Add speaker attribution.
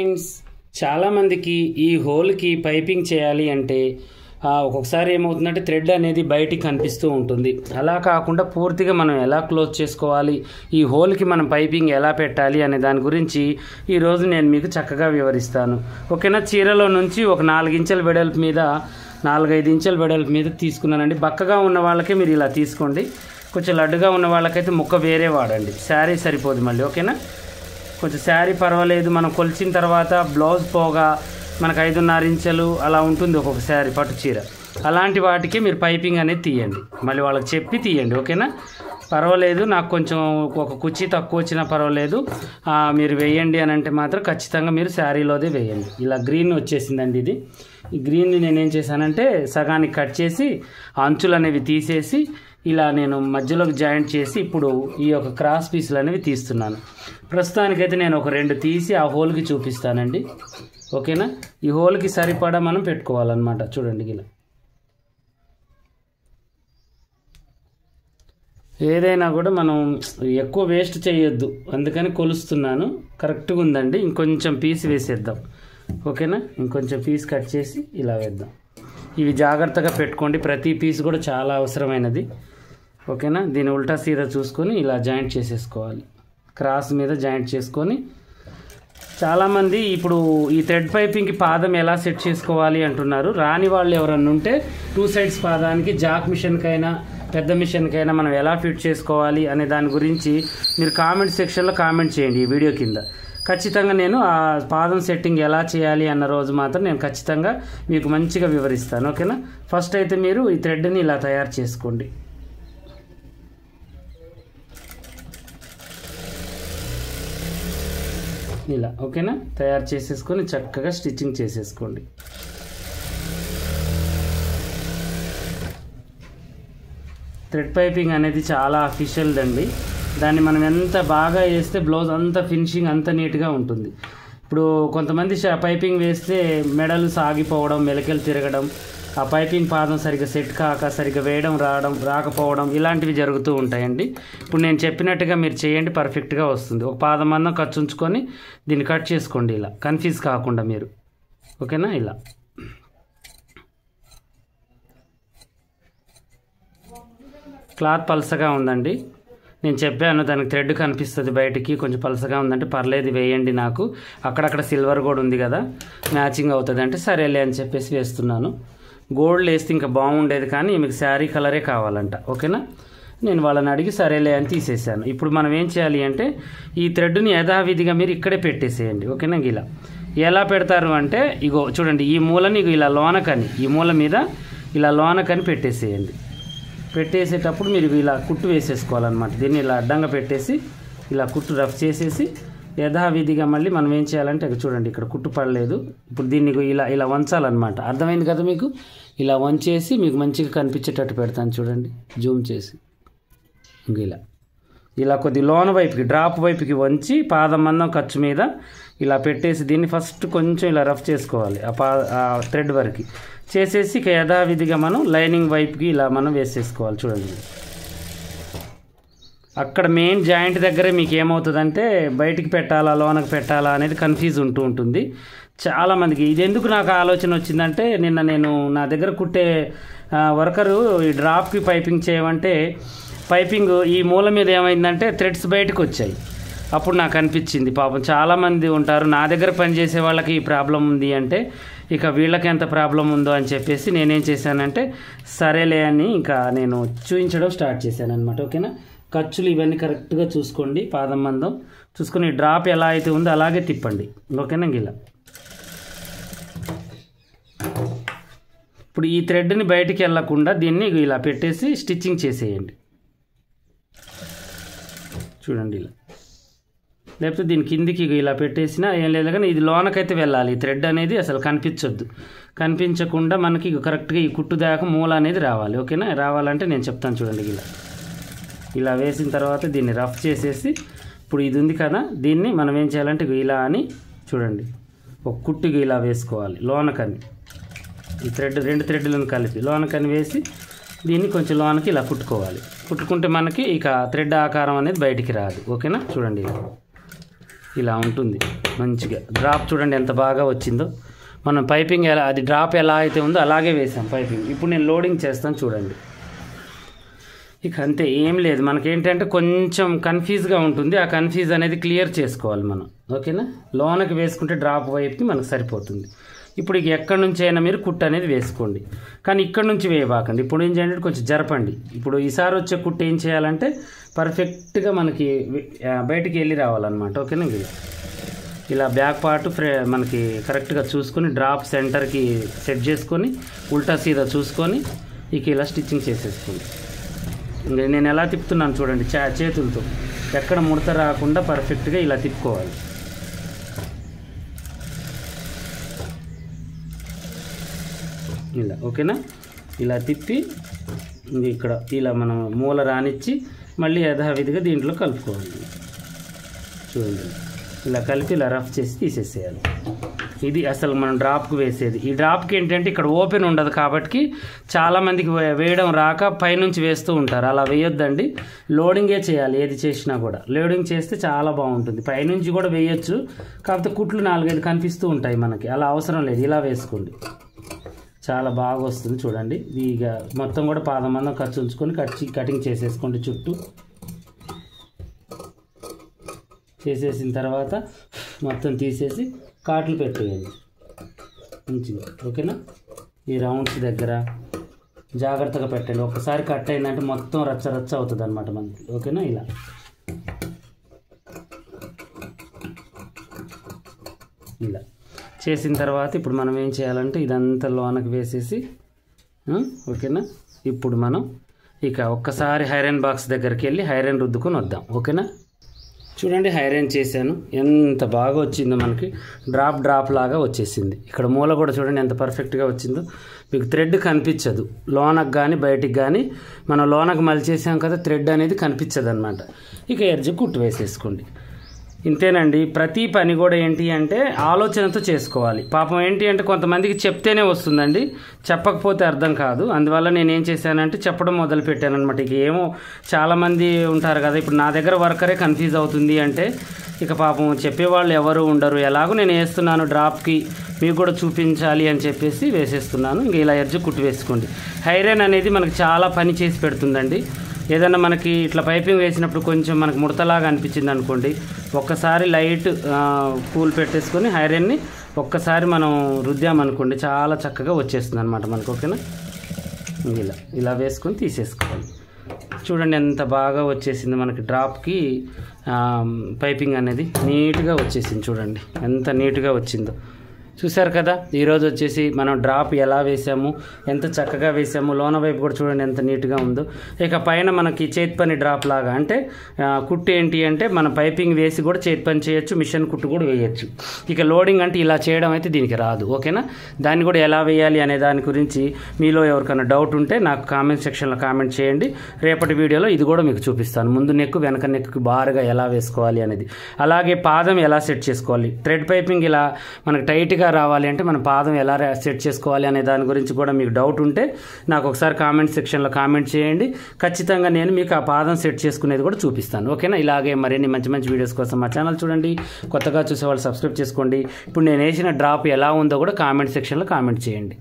Speaker 1: Friends, చాలామందికి ఈ హోల్కి piping చేయాలి అంటే ఒక్కొక్కసారి ఏమవుతుందంటే థ్రెడ్ అనేది బయటికి కనిపిస్తూ ఉంటుంది. అలా కాకుండా పూర్తిగా మనం ఎలా క్లోజ్ చేసుకోవాలి, ఈ హోల్కి మనం పైపింగ్ ఎలా పెట్టాలి అనే దాని గురించి ఈరోజు నేను మీకు చక్కగా వివరిస్తాను. ఓకేనా. చీరలో నుంచి ఒక 4 ఇంచుల వెడల్పు మీద 4-5 ఇంచుల వెడల్పు మీద తీసుకున్నానండి. బక్కగా ఉన్న వాళ్ళకే మీరు ఇలా తీసుకోండి. కొంచెం లడ్డుగా ఉన్న వాళ్ళకైతే ముక్క వేరే వాడండి. శారీ సరిపోదు మళ్ళీ. ఓకేనా. కొంచెం శారీ పర్వాలేదు, మనం కొలిచిన తర్వాత బ్లౌజ్ పోగా మనకు 5.5 ఇంచులు అలా ఉంటుంది ఒక్కొక్క శారీ పట్టు చీర. అలాంటి వాటికి మీరు పైపింగ్ అనేది తీయండి. మళ్ళీ వాళ్ళకి చెప్పి తీయండి. ఓకేనా. పర్వాలేదు, నాకు కొంచెం ఒక కుర్చీ తక్కువ వచ్చినా పర్వాలేదు, మీరు వేయండి అని అంటే మాత్రం ఖచ్చితంగా మీరు శారీలోదే వేయండి. ఇలా గ్రీన్ వచ్చేసిందండి. ఇది ఈ గ్రీన్ని నేనేం చేశానంటే సగానికి కట్ చేసి అంచులు అనేవి తీసేసి ఇలా నేను మధ్యలోకి జాయింట్ చేసి ఇప్పుడు ఈ యొక్క క్రాస్ పీసులు అనేవి తీస్తున్నాను. ప్రస్తుతానికైతే నేను ఒక 2 తీసి ఆ హోల్కి చూపిస్తానండి. ఓకేనా. ఈ హోల్కి సరిపడా మనం పెట్టుకోవాలన్నమాట. చూడండి, ఇలా ఏదైనా కూడా మనం ఎక్కువ వేస్ట్ చేయొద్దు, అందుకని కొలుస్తున్నాను. కరెక్ట్గా ఉందండి. ఇంకొంచెం పీస్ వేసేద్దాం. ఓకేనా. ఇంకొంచెం పీస్ కట్ చేసి ఇలా వేద్దాం. ఇవి జాగ్రత్తగా పెట్టుకోండి, ప్రతి పీస్ కూడా చాలా అవసరమైనది. ఓకేనా. దీని ఉల్టా సీదా చూసుకొని ఇలా జాయింట్ చేసేసుకోవాలి. క్రాస్ మీద జాయింట్ చేసుకొని, చాలామంది ఇప్పుడు ఈ థ్రెడ్ పైపింగ్కి పాదం ఎలా సెట్ చేసుకోవాలి అంటున్నారు. రాని వాళ్ళు ఎవరన్నా ఉంటే 2 సైడ్స్ పాదానికి జాక్ మిషన్కైనా పెద్ద మిషన్కైనా మనం ఎలా ఫిట్ చేసుకోవాలి అనే దాని గురించి మీరు కామెంట్ సెక్షన్లో కామెంట్ చేయండి ఈ వీడియో కింద. ఖచ్చితంగా నేను ఆ పాదం సెట్టింగ్ ఎలా చేయాలి అన్న రోజు మాత్రం నేను ఖచ్చితంగా మీకు మంచిగా వివరిస్తాను. ఓకేనా. ఫస్ట్ అయితే మీరు ఈ థ్రెడ్ని ఇలా తయారు చేసుకోండి. ఇలా. ఓకేనా. తయారు చేసేసుకొని చక్కగా స్టిచ్చింగ్ చేసేసుకోండి. థ్రెడ్ పైపింగ్ అనేది చాలా అఫీషియల్ అండి. దాన్ని మనం ఎంత బాగా వేస్తే బ్లౌజ్ అంత ఫినిషింగ్ అంత నీట్గా ఉంటుంది. ఇప్పుడు కొంతమంది పైపింగ్ వేస్తే మెడలు సాగిపోవడం, మెలకెలు తిరగడం, ఆ పైపింగ్ పాదం సరిగ్గా సెట్ కాక సరిగ్గా వేయడం రాకపోవడం ఇలాంటివి జరుగుతూ ఉంటాయండి. ఇప్పుడు నేను చెప్పినట్టుగా మీరు చేయండి, పర్ఫెక్ట్గా వస్తుంది. ఒక పాదం మందం ఖర్చు ఉంచుకొని దీన్ని కట్ చేసుకోండి, ఇలా కన్ఫ్యూజ్ కాకుండా మీరు. ఓకేనా. ఇలా క్లాత్ పలసగా ఉందండి. నేను చెప్పాను దానికి థ్రెడ్ కనిపిస్తుంది బయటికి, కొంచెం పలసగా ఉందంటే పర్లేదు వేయండి, నాకు అక్కడక్కడ సిల్వర్ కూడా ఉంది కదా మ్యాచింగ్ అవుతుంది అంటే సరేలే అని చెప్పేసి వేస్తున్నాను. గోల్డ్ వేస్తే ఇంకా బాగుండేది కానీ మీకు శారీ కలరే కావాలంట. ఓకేనా. నేను వాళ్ళని అడిగి సరేలే అని తీసేసాను. ఇప్పుడు మనం ఏం చేయాలి అంటే ఈ థ్రెడ్ని యథావిధిగా మీరు ఇక్కడే పెట్టేసేయండి. ఓకేనా. ఇలా ఎలా పెడతారు అంటే ఇగో చూడండి, ఈ మూలని ఇలా లోనకని, ఈ మూల మీద ఇలా లోనకని పెట్టేసేయండి. పెట్టేసేటప్పుడు మీరు ఇలా కుట్టు వేసేసుకోవాలన్నమాట. దీన్ని ఇలా అడ్డంగా పెట్టేసి ఇలా కుట్టు రఫ్ చేసేసి యథావిధిగా మళ్ళీ మనం ఏం చేయాలంటే చూడండి, ఇక్కడ కుట్టు పడలేదు. ఇప్పుడు దీన్ని ఇలా వంచాలన్నమాట. అర్థమైంది కదా మీకు. ఇలా వంచేసి మీకు మంచిగా కనిపించేటట్టు పెడతాను చూడండి, జూమ్ చేసి. ఇలా కొద్ది లోన వైపుకి డ్రాప్ వైపుకి వంచి పాదం మందం ఖర్చు మీద ఇలా పెట్టేసి దీన్ని ఫస్ట్ కొంచెం ఇలా రఫ్ చేసుకోవాలి ఆ థ్రెడ్ వరకు చేసేసి ఇక యథావిధిగా మనం లైనింగ్ వైపుకి ఇలా మనం వేసేసుకోవాలి. చూడండి, అక్కడ మెయిన్ జాయింట్ దగ్గరే మీకు ఏమవుతుందంటే బయటికి పెట్టాలా లోనకి పెట్టాలా అనేది కన్ఫ్యూజ్ ఉంటుంది చాలామందికి. ఇది ఎందుకు నాకు ఆలోచన వచ్చిందంటే నిన్న నేను నా దగ్గర కుట్టే వర్కరు ఈ డ్రాప్కి పైపింగ్ చేయమంటే పైపింగ్ ఈ మూల మీద ఏమైందంటే థ్రెడ్స్ బయటకు వచ్చాయి. అప్పుడు నాకు అనిపించింది పాపం చాలామంది ఉంటారు నా దగ్గర పనిచేసే వాళ్ళకి ఈ ప్రాబ్లం ఉంది అంటే ఇక వీళ్ళకి ఎంత ప్రాబ్లం ఉందో అని చెప్పేసి నేనేం చేశానంటే సరేలే అని ఇంకా నేను చూపించడం స్టార్ట్ చేశాను అనమాట. ఓకేనా. ఖర్చులు ఇవన్నీ కరెక్ట్గా చూసుకోండి, పాదం మందం చూసుకొని డ్రాప్ ఎలా అయితే ఉందో అలాగే తిప్పండి. ఓకేనా. ఇలా ఇప్పుడు ఈ థ్రెడ్ని బయటికి వెళ్ళకుండా దీన్ని ఇలా పెట్టేసి స్టిచ్చింగ్ చేసేయండి. చూడండి, ఇలా లేకపోతే దీని కిందికి ఇలా పెట్టేసినా ఏం లేదు కానీ ఇది లోనకైతే వెళ్ళాలి. ఈ థ్రెడ్ అనేది అసలు కనిపించొద్దు. కనిపించకుండా మనకి కరెక్ట్గా ఈ కుట్టు దాకా మూల అనేది రావాలి. ఓకేనా. రావాలంటే నేను చెప్తాను చూడండి. ఇలా వేసిన తర్వాత దీన్ని రఫ్ చేసేసి ఇప్పుడు ఇది ఉంది కదా దీన్ని మనం ఏం చేయాలంటే ఇలా అని చూడండి ఒక కుట్టుగా ఇలా వేసుకోవాలి లోనకని. ఈ థ్రెడ్ 2 థ్రెడ్లను కలిపి లోనకని వేసి దీన్ని కొంచెం లోనకి ఇలా కుట్టుకోవాలి. కుట్టుకుంటే మనకి ఇక థ్రెడ్ ఆకారం అనేది బయటికి రాదు. ఓకేనా. చూడండి, ఇలా ఉంటుంది మంచిగా. డ్రాప్ చూడండి ఎంత బాగా వచ్చిందో. మనం పైపింగ్ ఎలా, అది డ్రాప్ ఎలా అయితే ఉందో అలాగే వేసాం పైపింగ్. ఇప్పుడు నేను లోడింగ్ చేస్తాను చూడండి. ఇక అంతే, ఏం లేదు. మనకేంటంటే కొంచెం కన్ఫ్యూజ్గా ఉంటుంది, ఆ కన్ఫ్యూజ్ అనేది క్లియర్ చేసుకోవాలి మనం. ఓకేనా, లోనకి వేసుకుంటే డ్రాప్ వైపుకి మనకు సరిపోతుంది. ఇప్పుడు ఇక ఎక్కడి నుంచి అయినా మీరు కుట్టు అనేది వేసుకోండి, కానీ ఇక్కడ నుంచి వేయబాకండి. ఇప్పుడు ఏం చేయండి, కొంచెం జరపండి. ఇప్పుడు ఈసారి వచ్చే కుట్టు ఏం చేయాలంటే పర్ఫెక్ట్గా మనకి బయటికి వెళ్ళి రావాలన్నమాట. ఓకేనా, ఇలా బ్యాక్ పార్ట్ మనకి కరెక్ట్గా చూసుకొని డ్రాప్ సెంటర్కి సెట్ చేసుకొని ఉల్టా సీదా చూసుకొని ఇక ఇలా స్టిచ్చింగ్ చేసేసుకోండి. నేను ఎలా తిప్పుతున్నాను చూడండి, చేతులతో ఎక్కడ ముడత రాకుండా పర్ఫెక్ట్గా ఇలా తిప్పుకోవాలి. ఇలా ఓకేనా, ఇలా తిప్పి ఇక్కడ ఇలా మనం మూల రానిచ్చి మళ్ళీ యథావిధిగా దీంట్లో కలుపుకోవాలి. చూడండి, ఇలా కలిపి ఇలా రఫ్ చేసి తీసేసేయాలి. ఇది అసలు మనం డ్రాప్కి వేసేది. ఈ డ్రాప్కి ఏంటంటే ఇక్కడ ఓపెన్ ఉండదు కాబట్టి చాలామందికి వేయడం రాక పైనుంచి వేస్తూ ఉంటారు. అలా వేయొద్దండి, లోడింగే చేయాలి. ఏది చేసినా కూడా లోడింగ్ చేస్తే చాలా బాగుంటుంది. పైనుంచి కూడా వేయొచ్చు, కాకపోతే కుట్లు 4-5 కనిపిస్తూ ఉంటాయి మనకి, అలా అవసరం లేదు. ఇలా వేసుకోండి, చాలా బాగా వస్తుంది. చూడండి, ఇక మొత్తం కూడా పాదమందం ఖర్చు ఉంచుకొని కటింగ్ చేసేసుకోండి. చుట్టూ చేసేసిన తర్వాత మొత్తం తీసేసి కాట్లు పెట్టేయండి మంచిగా. ఓకేనా, ఈ రౌండ్స్ దగ్గర జాగ్రత్తగా పెట్టండి. ఒకసారి కట్ అయిందంటే మొత్తం రచ్చ రచ్చ అవుతుంది అనమాట మనకి. ఓకేనా, ఇలా ఇలా చేసిన తర్వాత ఇప్పుడు మనం ఏం చేయాలంటే ఇదంతా లోనకి వేసేసి ఓకేనా, ఇప్పుడు మనం ఇక ఒక్కసారి హైరన్ బాక్స్ దగ్గరికి వెళ్ళి హైరన్ రుద్దుకొని వద్దాం. ఓకేనా, చూడండి హైరన్ చేశాను, ఎంత బాగా వచ్చిందో మనకి డ్రాప్ లాగా వచ్చేసింది. ఇక్కడ మూల కూడా చూడండి ఎంత పర్ఫెక్ట్గా వచ్చిందో. మీకు థ్రెడ్ కనిపించదు లోనకు కానీ బయటికి కానీ, మనం లోనకు మలిచేసాం కదా, థ్రెడ్ అనేది కనిపించదు అనమాట. ఇక ఎడ్జ్ కుట్టు వేసేసుకోండి. ఇంతేనండి. ప్రతి పని కూడా ఏంటి అంటే ఆలోచనతో చేసుకోవాలి. పాపం ఏంటి అంటే కొంతమందికి చెప్తేనే వస్తుందండి, చెప్పకపోతే అర్థం కాదు. అందువల్ల నేను ఏం చేశానంటే చెప్పడం మొదలు పెట్టాను అనమాట. ఇక ఏమో చాలామంది ఉంటారు కదా, ఇప్పుడు నా దగ్గర వర్కరే కన్ఫ్యూజ్ అవుతుంది అంటే ఇక పాపం చెప్పేవాళ్ళు ఎవరు ఉండరు. ఎలాగో నేను వేస్తున్నాను డ్రాప్కి, మీకు కూడా చూపించాలి అని చెప్పేసి వేసేస్తున్నాను. ఇంక ఇలా ఎడ్జ్ కుట్టు వేసుకోండి. హైరన్ అనేది మనకు చాలా పని చేసి పెడుతుందండి. ఏదన్నా మనకి ఇట్లా పైపింగ్ వేసినప్పుడు కొంచెం మనకు ముడతలాగా అనిపించింది అనుకోండి, ఒక్కసారి లైట్ కూల్ పెట్టేసుకొని హైరన్ని ఒక్కసారి మనం రుద్దామనుకోండి, చాలా చక్కగా వచ్చేస్తుంది అనమాట మనకు. ఓకేనా, ఇలా వేసుకొని తీసేసుకోవాలి. చూడండి ఎంత బాగా వచ్చేసింది మనకి డ్రాప్కి పైపింగ్ అనేది నీట్గా వచ్చేసింది. చూడండి ఎంత నీట్గా వచ్చిందో, చూసారు కదా. ఈరోజు వచ్చేసి మనం డ్రాప్ ఎలా వేసాము, ఎంత చక్కగా వేసాము. లోన వైపు కూడా చూడండి ఎంత నీట్గా ఉందో. ఇక పైన మనకి చేతి పని డ్రాప్ లాగా, అంటే కుట్టు ఏంటి అంటే మనం పైపింగ్ వేసి కూడా చేతి పని చేయొచ్చు, మిషన్ కుట్టు కూడా వేయచ్చు. ఇక లోడింగ్ అంటే ఇలా చేయడం అయితే దీనికి రాదు. ఓకేనా, దాన్ని కూడా ఎలా వేయాలి అనే దాని గురించి మీలో ఎవరికైనా డౌట్ ఉంటే నాకు కామెంట్ సెక్షన్లో కామెంట్ చేయండి. రేపటి వీడియోలో ఇది కూడా మీకు చూపిస్తాను, ముందు నెక్కు వెనక నెక్కు బారుగా ఎలా వేసుకోవాలి అనేది. అలాగే పాదం ఎలా సెట్ చేసుకోవాలి, థ్రెడ్ పైపింగ్ ఇలా మనకు టైట్గా రావాలి అంటే మన పాదం ఎలా సెట్ చేసుకోవాలి అనే దాని గురించి కూడా మీకు డౌట్ ఉంటే నాకు ఒకసారి కామెంట్ సెక్షన్లో కామెంట్ చేయండి. ఖచ్చితంగా నేను మీకు ఆ పాదం సెట్ చేసుకునేది కూడా చూపిస్తాను. ఓకేనా, ఇలాగే మరిన్ని మంచి మంచి వీడియోస్ కోసం మా ఛానల్ చూడండి. కొత్తగా చూసేవాళ్ళు సబ్స్క్రైబ్ చేసుకోండి. ఇప్పుడు నేను వేసిన డ్రాప్ ఎలా ఉందో కూడా కామెంట్ సెక్షన్లో కామెంట్ చేయండి.